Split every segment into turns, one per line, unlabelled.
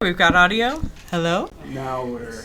We've got audio. Hello?
Now we're,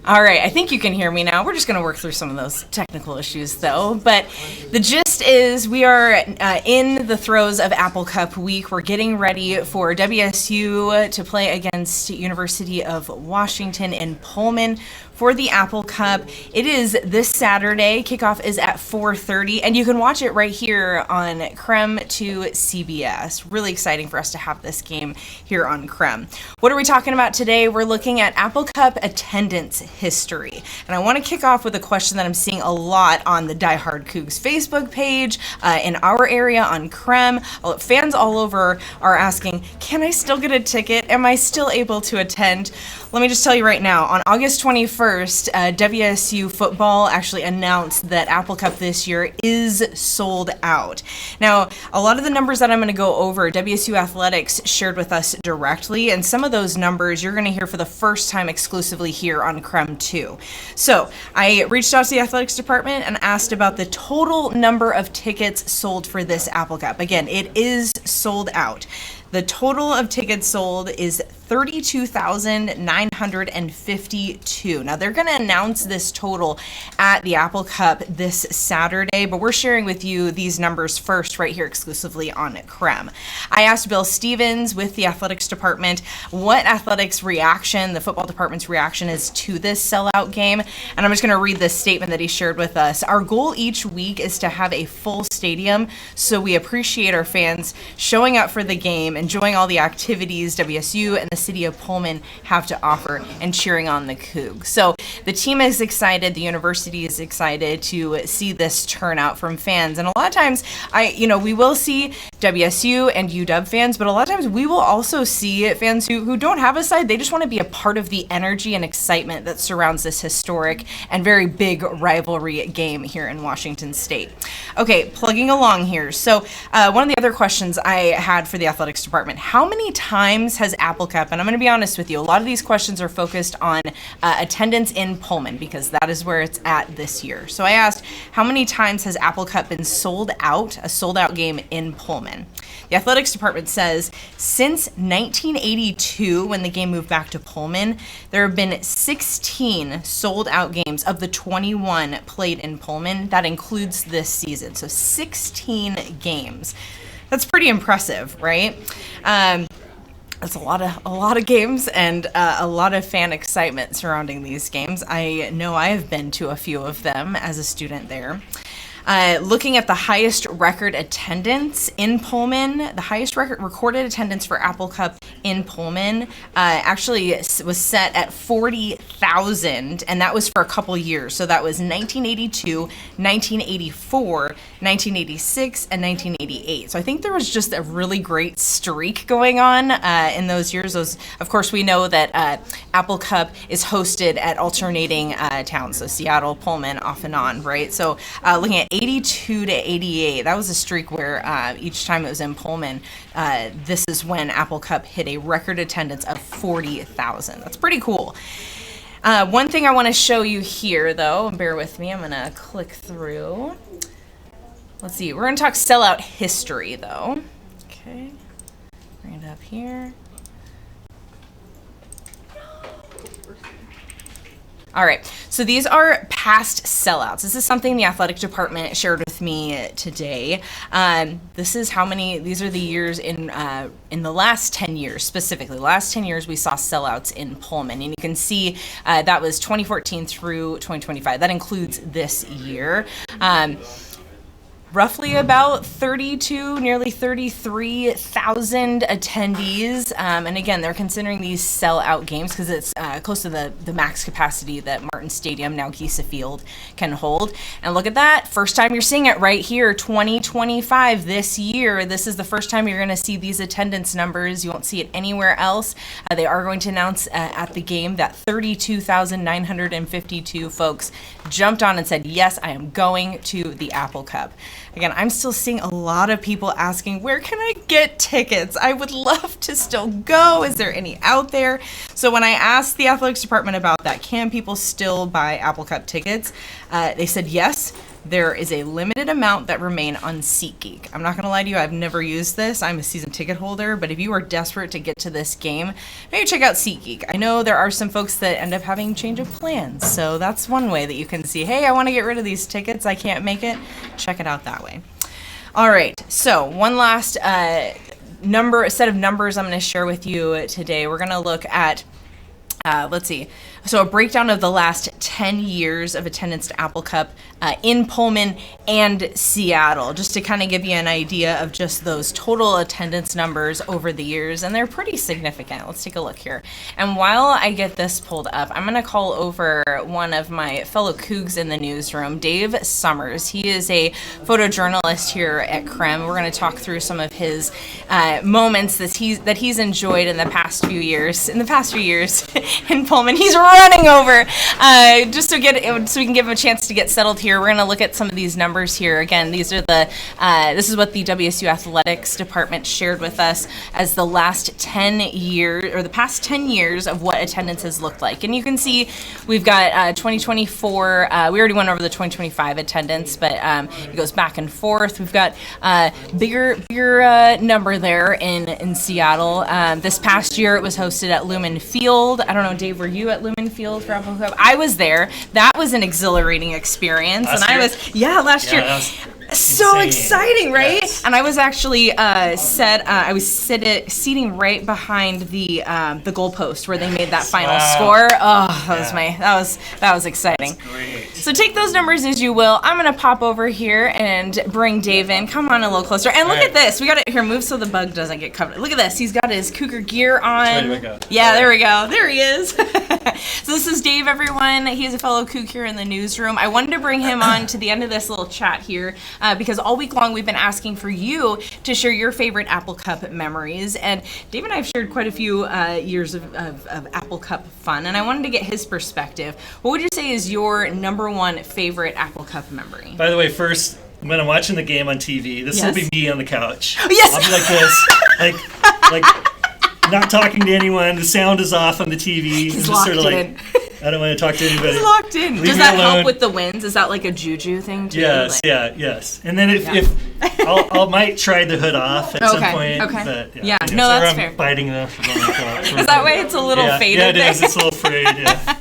All right, I think you can hear me now. We're just going to work through some of those technical issues, though. But the gist is we are in the throes of Apple Cup week. We're getting ready for WSU to play against University of Washington in Pullman for the Apple Cup. It is this Saturday. Kickoff is at 4:30, and you can watch it right here on KREM 2 CBS. Really exciting for us to have this game here on KREM. What are we talking about today? We're looking at Apple Cup attendance history. And I want to kick off with a question that I'm seeing a lot on the Die Hard Cougs Facebook page, in our area on KREM. Fans all over are asking, can I still get a ticket? Am I still able to attend? Let me just tell you right now, on August 21st, WSU football actually announced that Apple Cup this year is sold out. Now, a lot of the numbers that I'm going to go over, WSU Athletics shared with us directly, and some of those numbers you're going to hear for the first time exclusively here on KREM 2. So, I reached out to the athletics department and asked about the total number of tickets sold for this Apple Cup. Again, it is sold out. The total of tickets sold is 32,952. Now, they're going to announce this total at the Apple Cup this Saturday, but we're sharing with you these numbers first right here exclusively on KREM. I asked Bill Stevens with the athletics department what athletics reaction, the football department's reaction is to this sellout game, and I'm just going to read this statement that he shared with us. Our goal each week is to have a full stadium, so we appreciate our fans showing up for the game, enjoying all the activities WSU and the city of Pullman have to offer, and cheering on the Cougs. So the team is excited, the university is excited to see this turnout from fans. And a lot of times, we will see WSU and UW fans, but a lot of times we will also see fans who don't have a side. They just want to be a part of the energy and excitement that surrounds this historic and very big rivalry game here in Washington State. Okay, plugging along here. So one of the other questions I had for the athletics department, how many times has Apple Cup, and I'm going to be honest with you, a lot of these questions are focused on attendance in Pullman because that is where it's at this year. So I asked, how many times has Apple Cup been sold out, a sold out game in Pullman? The athletics department says since 1982, when the game moved back to Pullman, there have been 16 sold out games of the 21 played in Pullman. That includes this season. So 16 games. That's pretty impressive, right? That's a lot of games and a lot of fan excitement surrounding these games. I know I have been to a few of them as a student there. Looking at the highest record attendance in Pullman, the highest recorded attendance for Apple Cup in Pullman actually was set at 40,000, and that was for a couple years. So that was 1982, 1984, 1986, and 1988. So I think there was just a really great streak going on in those years. Of course, we know that Apple Cup is hosted at alternating towns, so Seattle, Pullman, off and on, right? So looking at 82 to 88, that was a streak where each time it was in Pullman, this is when Apple Cup hit a record attendance of 40,000. That's pretty cool. One thing I want to show you here, though, bear with me, I'm going to click through. Let's see, we're going to talk sellout history, though. Okay, bring it up here. All right, so these are past sellouts. This is something the athletic department shared with me today. This is how many, these are the years in the last 10 years specifically. Last 10 years we saw sellouts in Pullman, and you can see that was 2014 through 2025. That includes this year. Roughly about 32, nearly 33,000 attendees. And again, they're considering these sellout games because it's close to the max capacity that Martin Stadium, now Gisa Field, can hold. And look at that. First time you're seeing it right here, 2025 this year. This is the first time you're going to see these attendance numbers. You won't see it anywhere else. They are going to announce at the game that 32,952 folks jumped on and said, yes, I am going to the Apple Cup. Again, I'm still seeing a lot of people asking, where can I get tickets? I would love to still go. Is there any out there? So when I asked the athletics department about that, can people still buy Apple Cup tickets? They said yes. there is a limited amount that remain on SeatGeek. I'm not going to lie to you, I've never used this. I'm a season ticket holder, but if you are desperate to get to this game, maybe check out SeatGeek. I know there are some folks that end up having change of plans, so that's one way that you can see, hey, I want to get rid of these tickets, I can't make it. Check it out that way. All right, so one last set of numbers I'm going to share with you today. We're going to look at, let's see, so a breakdown of the last 10 years of attendance to Apple Cup in Pullman and Seattle, just to kind of give you an idea of just those total attendance numbers over the years, and they're pretty significant. Let's take a look here. And while I get this pulled up, I'm going to call over one of my fellow Cougs in the newsroom, Dave Somers. He is a photojournalist here at KREM. We're going to talk through some of his moments that he's enjoyed in the past few years. In Pullman, he's running over just so we can give him a chance to get settled here. We're going to look at some of these numbers here. Again, these are this is what the WSU Athletics Department shared with us as the last 10 years, or the past 10 years of what attendance has looked like. And you can see we've got 2024, we already went over the 2025 attendance, but it goes back and forth. We've got bigger number there in Seattle. This past year it was hosted at Lumen Field. I don't know, Dave, were you at Lumen Field for Apple Cup? I was there. That was an exhilarating experience. Last year. So insane. Exciting, right? Yes. And I was actually seating right behind the goalpost where they made that final score. Oh, that was exciting. So take those numbers as you will. I'm gonna pop over here and bring Dave in. Come on a little closer. And look at this. We got it here. Move so the bug doesn't get covered. Look at this. He's got his Cougar gear on. Yeah, there we go. There he is. So this is Dave, everyone. He is a fellow Coug here in the newsroom. I wanted to bring him on to the end of this little chat here because all week long we've been asking for you to share your favorite Apple Cup memories. And Dave and I have shared quite a few years of Apple Cup fun, and I wanted to get his perspective. What would you say is your number one favorite Apple Cup memory?
By the way, first, when I'm watching the game on TV, this will be me on the couch.
Yes.
I'll be like this, like not talking to anyone. The sound is off on the TV.
He's locked in.
I don't want to talk to anybody.
He's locked in. Does that help with the wins? Is that like a juju thing too?
Yes, yes. And then if I might try the hood off at some point. Okay. But,
no, that's fair.
I'm biting the.
Is that way it's a little faded?
Yeah, it is. It's a little frayed. Yeah.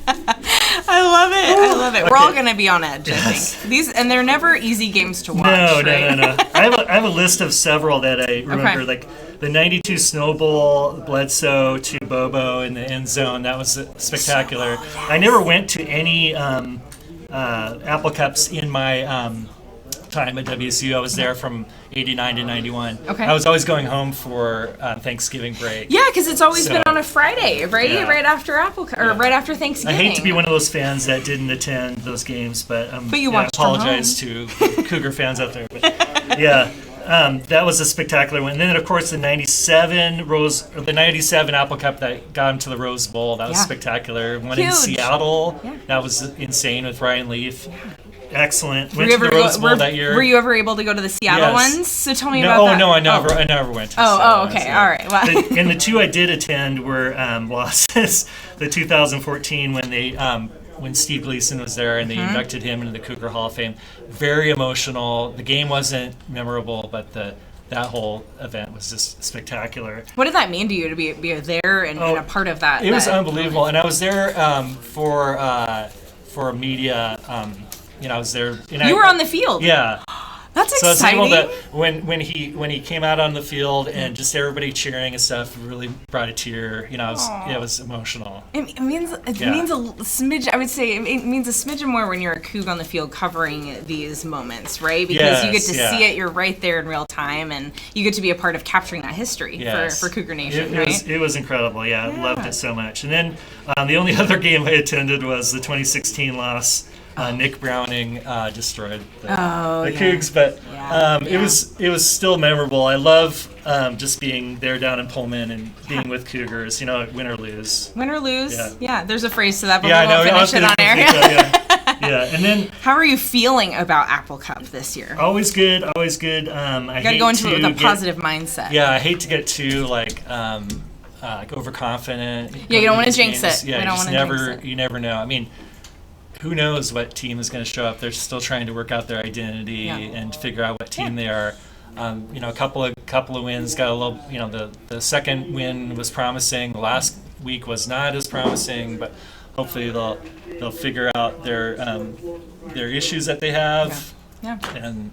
I love it. We're all gonna be on edge. Yes. I think and they're never easy games to watch.
No. I have a list of several that I remember, like the '92 Snow Bowl, Bledsoe to Bobo in the end zone. That was spectacular. Yes. I never went to any Apple Cups in my time at WSU. I was there from '89 to '91. Okay. I was always going home for Thanksgiving break.
Yeah, because it's always been on a Friday, right? Yeah. Right after right after Thanksgiving.
I hate to be one of those fans that didn't attend those games, but
you watched
apologize to Cougar fans out there. But that was a spectacular one. And then, of course, the '97 Apple Cup that got him to the Rose Bowl. That was spectacular. One in Seattle. Yeah. That was insane with Ryan Leaf. Yeah. Excellent. Went to the Rose Bowl that year.
Were you ever able to go to the Seattle ones? So tell me about that.
No, I never went to the Seattle ones.
Okay. All right. Well.
And the two I did attend were losses. The 2014 when Steve Gleason was there and they inducted him into the Cougar Hall of Fame. Very emotional. The game wasn't memorable, but that whole event was just spectacular.
What did that mean to you to be there and a part of that?
It was unbelievable. And I was there for media. I was there.
You were on the field.
Yeah.
That's exciting.
So I was able to, when he came out on the field and just everybody cheering and stuff really brought a tear. It was emotional.
It means a smidge. I would say it means a smidge more when you're a Coug on the field covering these moments, right? Because you get to see it. You're right there in real time, and you get to be a part of capturing that history for Cougar Nation.
It was incredible. Yeah, I loved it so much. And then the only other game I attended was the 2016 loss. Nick Browning destroyed the Cougs, but it was still memorable. I love just being there down in Pullman and being with Cougars. Win or lose.
Win or lose. Yeah. There's a phrase to that, but we won't finish it on air.
Yeah, and then
how are you feeling about Apple Cup this year?
Always good. I
got to go into it with a positive mindset.
Yeah, I hate to get too overconfident.
Yeah, you don't want to jinx it.
Yeah, you never know. I mean. who knows what team is going to show up. They're still trying to work out their identity and figure out what team they are. A couple of wins got a little. The second win was promising. The last week was not as promising, but hopefully they'll figure out their issues that they have. Yeah. And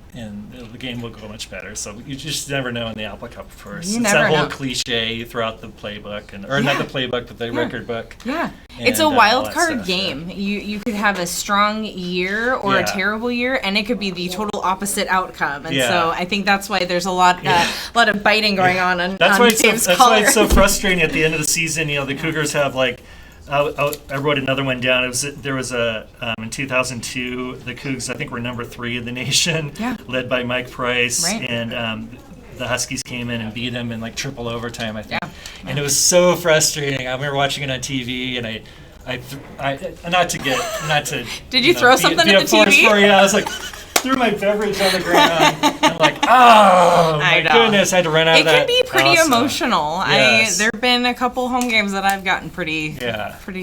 the game will go much better. So you just never know in the Apple Cup, of course. It's that whole cliche throughout the playbook, not the playbook, but the record book.
Yeah. It's a wild card game. You could have a strong year or a terrible year, and it could be the total opposite outcome. And so I think that's why there's a lot of biting going on Dave's
That's why it's so frustrating at the end of the season. The Cougars have I wrote another one down. There was in 2002, the Cougs, I think, were number 3 in the nation, led by Mike Price, and the Huskies came in and beat them in triple overtime, I think. And it was so frustrating. I remember watching it on TV, and I not to.
Did you throw something at the TV?
I was threw my beverage on the ground. I'm oh my goodness! I had to run out of that.
It can be pretty emotional.
Yes.
There have been a couple home games that I've gotten pretty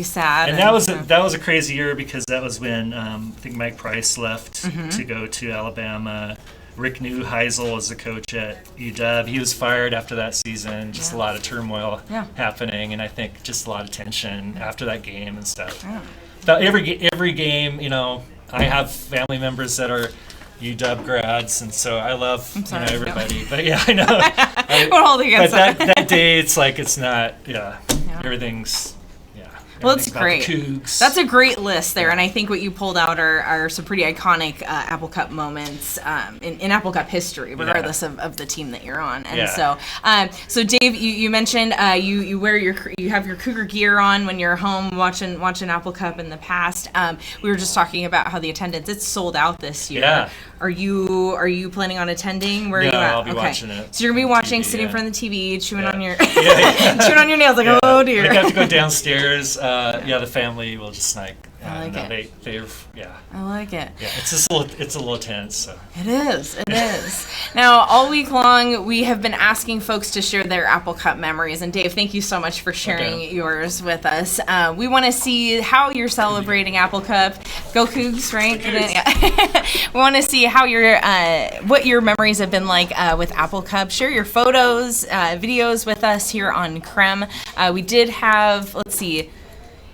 sad.
And that was a crazy year because that was when I think Mike Price left to go to Alabama. Rick Neuheisel was the coach at UW. He was fired after that season. Just a lot of turmoil happening, and I think just a lot of tension after that game and stuff. But every game, I have family members that are UW grads, and so I love everybody. But I know.
We're holding against
that day, it's it's not. Everything's.
Well, it's great. That's a great list there, and I think what you pulled out are some pretty iconic Apple Cup moments in Apple Cup history, regardless of the team that you're on. And so Dave, you mentioned you have your Cougar gear on when you're home watching Apple Cup in the past. We were just talking about how the attendance, it's sold out this year.
Yeah.
Are you planning on attending? Where are you at?
I'll be watching it.
So you're gonna be watching, sitting in front of the TV, chewing on your chewing on your nails, oh dear.
I have to go downstairs. The family will just
I like it.
I
like it.
Yeah, it's a little tense. So.
It is. Now, all week long, we have been asking folks to share their Apple Cup memories. And Dave, thank you so much for sharing yours with us. We want to see how you're celebrating Apple Cup. Go Cougs, right? We want to see how what your memories have been like with Apple Cup. Share your photos, videos with us here on KREM. We did have, let's see.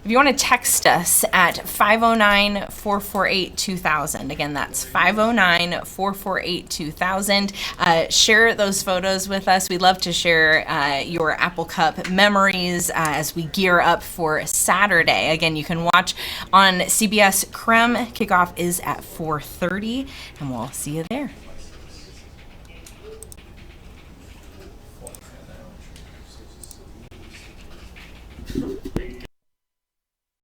If you want to text us at 509-448-2000. Again, that's 509-448-2000. Share those photos with us. We'd love to share your Apple Cup memories as we gear up for Saturday. Again, you can watch on CBS KREM. Kickoff is at 4:30, and we'll see you there.